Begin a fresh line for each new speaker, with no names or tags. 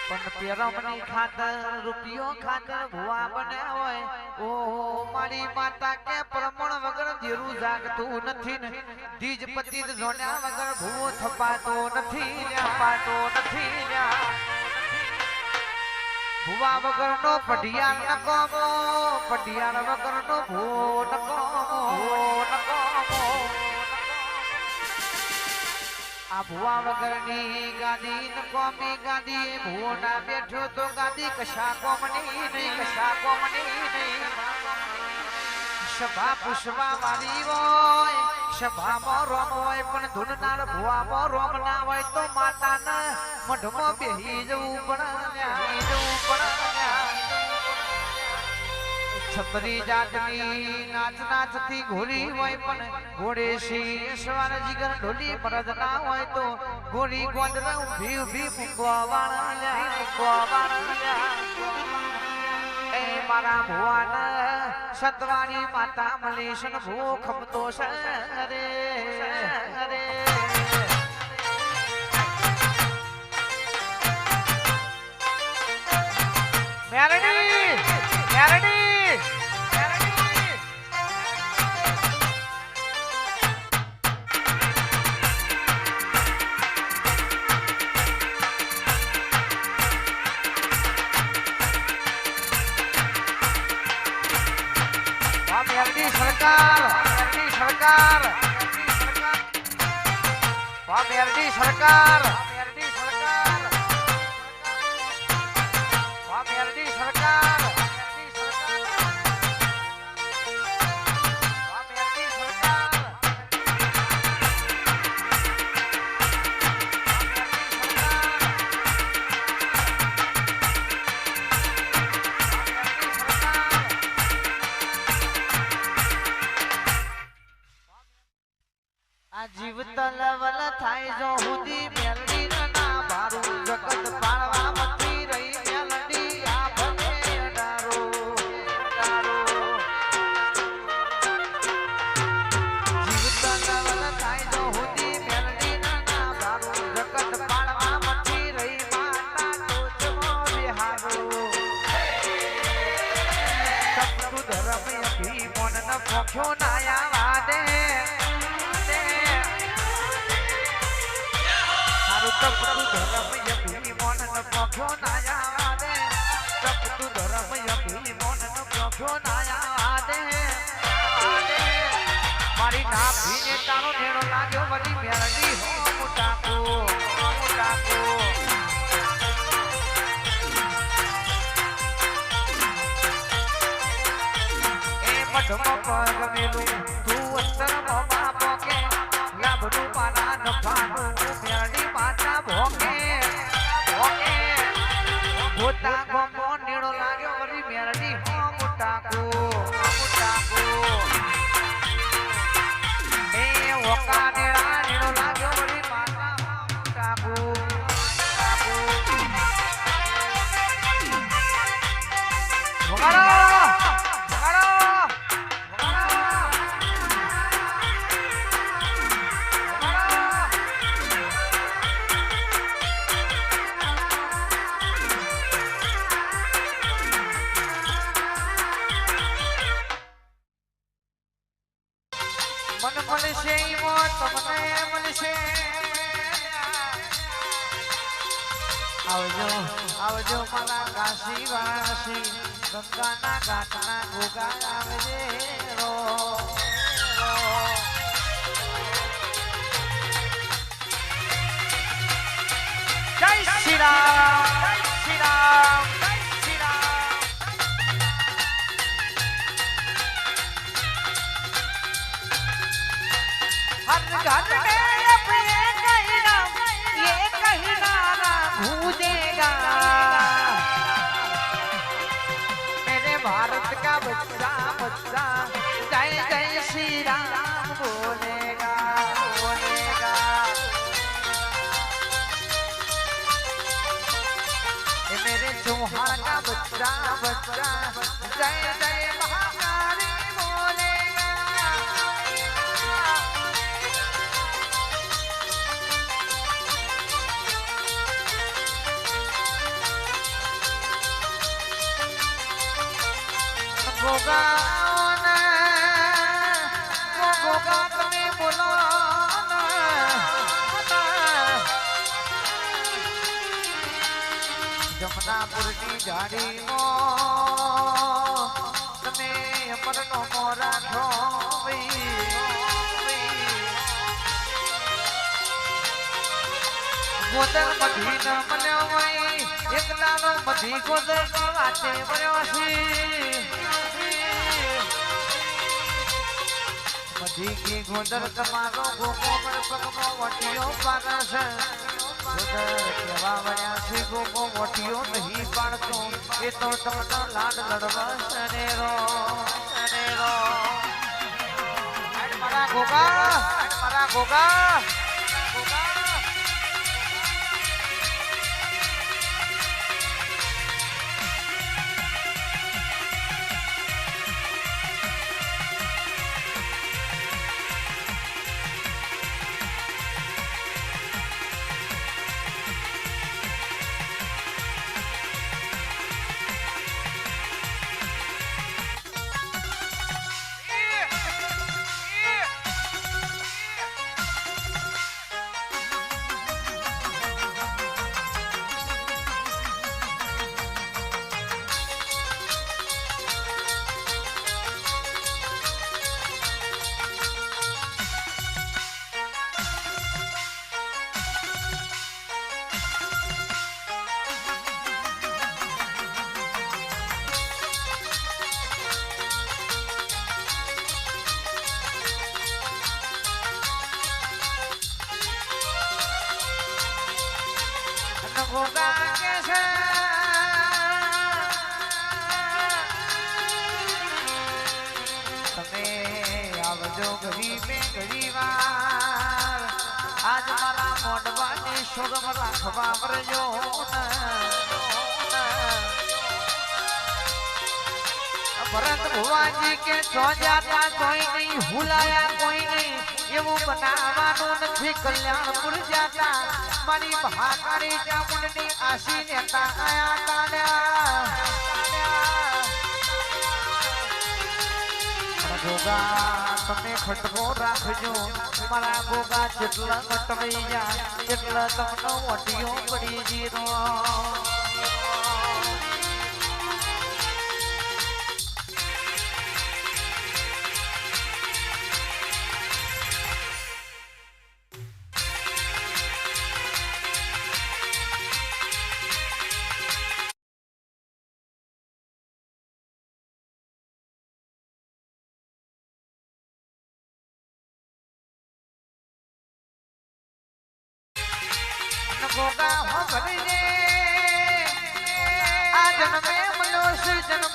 પણ પેરમની ખાતર રૂપિયો ખાતર ભુવા બન્યા હોય ઓહો મારી માતા કે પ્રમણ વગર ધીરું જાગતું નથી ને દીજ પતિ જોડ્યા વગર ભૂવો થપાતો નથી ભુવા વગર નો પઢિયાર ન કોમો પઢિયાર વગર નો ભૂવો ન કોમો આ ભુવા વગરની ગાદી ન કોમી ગાદી ભુવો ના બેઠો તો ગાદી કશા કોમની નહીં સભા પુષ્પા વાળી હોય સભામાં રોમ હોય પણ ધૂનનાર ભુવામાં રોમ ના હોય તો માતાના મઢમાં બેહી જવું પડે છપરી જાતની નાચથી ઘોડી હોય પણ ઘોડે શી સવાર જીગર ઢોલી મરદ ના હોય તો ઘોડી ગોંદરા ઊભી મૂકવા વાળા એ મારા ભુવાના સતવાણી માતા મલેશન ભૂખ ખમતો રે મેરડી સરકાર જીવતા લવલ થાય જો હુદી મેલડી ના ભારું જગત પાળવા મથી રહી મેલડી આ ભલે ડારો જીવતા લવલ થાય જો હુદી મેલડી ના ભારું જગત પાળવા મથી રહી માતા ટોચમો બિહારો સત્તુ ધર્મ અભી મન ન પોખ્યો નાયા વાદે તપતું ધર્મ યભી મોન ન પોખ્યો નાયા દે તપતું ધર્મ યભી મોન ન પોખ્યો નાયા દે મારી નાભીને તારો નેણો લાગ્યો વળી મેરડી હો મુટાકો એ મઢમાં પગ મેલું તું અંતરમાં બાપો કે લાભનું પાના ન પાનું મેરડી માતા ભોકે ગોતા ગમો નીડો લાગ્યો વળી મેરડી હો મુટાકો એ ઓકા નેડા નીડો લાગ્યો વળી માતા મુટાકો મન મળશે તમને મળશે આવજો મારા કાશી વાસી ગંગાના ઘાટના ગોગા આવજે રો જય શ્રી રામ हर घर में अब ये कहना गूंजेगा मेरे भारत का बच्चा जय जय श्री राम बोलेगा ये मेरे चौहान का बच्चा जय जय महाकाली बोलेगा ગોગાને ગોગા તમે બોલો જમનાપુરની જાડીમાં તમે અમરનો મોરા છો ગોદર મધી ન મળ્યો હોય એકલાનો મધી ગોદર વાતે મળ્યો છે મધી કી ગોદર તમારો ગોગો પર પગમાં વટીયો પાડે છે ગોદર કેવા વળ્યા છે ગોગો વટીયો નહીં પાડતો એ તો તમને લાડ લડવા સનેરો મારા ગોગા ગોગા કે છે તમે આવજો ઘડી વાર આજ મારા મોઢવાની શોગમ રાખવા વરજો ભરત ભુવાજી કે જો જાતા કોઈ નહીં ભૂલાયા કોઈ નહીં એવું બનાવવાનું નથી કલ્યાણપુર જાતા મારી મહાકાળી ચામુંડની આશી નેતા આયા તાલ્યા ગોગા તમે ખટકો રાખજો મારા ગોગા જેટલા કટવાઈ જાય એટલા તમને વટીઓ પડી જીરો ગોગા હો ભરી રે આ જન્મે મળ્યો છે જન્મ